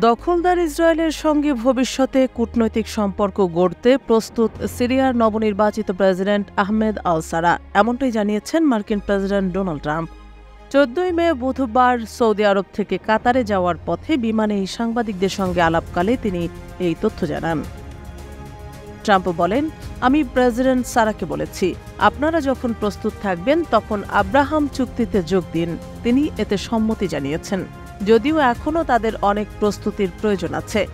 দখলদার ইসরায়েলের সঙ্গে ভবিষ্যতে কূটনৈতিক সম্পর্ক গড়তে প্রস্তুত সিরিয়ার নবনির্বাচিত প্রেসিডেন্ট আহমেদ আল-সারা, এমনটাই জানিয়েছেন মার্কিন প্রেসিডেন্ট ডোনাল্ড ট্রাম্প। ১৪ মে বুধবার সৌদি আরব থেকে কাতারে যাওয়ার পথে বিমানে সাংবাদিকদের সঙ্গে আলাপকালে তিনি এই তথ্য জানান। ট্রাম্প বলেন, আমি প্রেসিডেন্ট সারাকে বলেছি, আপনারা যখন প্রস্তুত থাকবেন তখন আব্রাহাম চুক্তিতে যোগ দিন। তিনি এতে সম্মতি জানিয়েছেন, যদিও এখনও তাদের অনেক প্রস্তুতির প্রয়োজন আছে।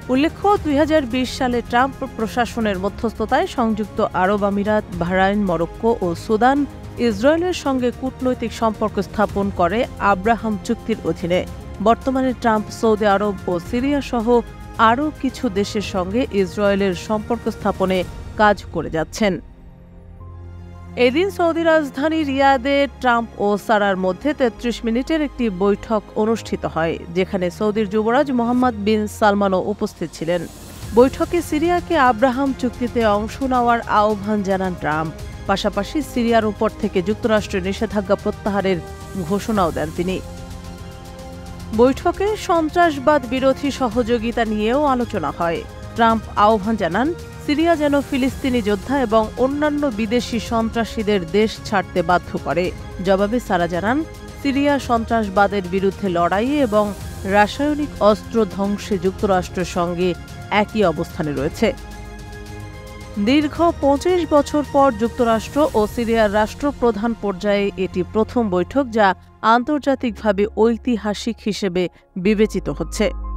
উল্লেখ্য, ২০২০ সালে ট্রাম্প প্রশাসনের মধ্যস্থতায় সংযুক্ত আরব আমিরাত, বাহরাইন, মরক্কো ও সুদান ইসরায়েলের সঙ্গে কূটনৈতিক সম্পর্ক স্থাপন করে আব্রাহাম চুক্তির অধীনে। বর্তমানে ট্রাম্প সৌদি আরব ও সিরিয়া সহ আরও কিছু দেশের সঙ্গে ইসরায়েলের সম্পর্ক স্থাপনে কাজ করে যাচ্ছেন। এদিন সৌদি রাজধানী রিয়াদে ট্রাম্প ও সারার মধ্যে ৩৩ মিনিটের একটি বৈঠক অনুষ্ঠিত হয়, যেখানে সৌদির যুবরাজ মোহাম্মদ বিন সালমানও উপস্থিত ছিলেন। বৈঠকে সিরিয়াকে আব্রাহাম চুক্তিতে অংশ নেওয়ার আহ্বান জানান ট্রাম্প। পাশাপাশি সিরিয়ার উপর থেকে যুক্তরাষ্ট্রের নিষেধাজ্ঞা প্রত্যাহারের ঘোষণাও দেন তিনি। বৈঠকে সন্ত্রাসবাদ বিরোধী সহযোগিতা নিয়েও আলোচনা হয়। ট্রাম্প আহ্বান জানান, সিরিয়া যেন ফিলিস্তিনি যোদ্ধা এবং অন্যান্য বিদেশি সন্ত্রাসীদের দেশ ছাড়তে বাধ্য করে। জবাবে সারা জানান, সিরিয়া সন্ত্রাসবাদের বিরুদ্ধে লড়াইয়ে এবং রাসায়নিক অস্ত্র ধ্বংসে যুক্তরাষ্ট্রের সঙ্গে একই অবস্থানে রয়েছে। দীর্ঘ ২৫ বছর পর যুক্তরাষ্ট্র ও সিরিয়ার রাষ্ট্রপ্রধান পর্যায়ে এটি প্রথম বৈঠক, যা আন্তর্জাতিকভাবে ঐতিহাসিক হিসেবে বিবেচিত হচ্ছে।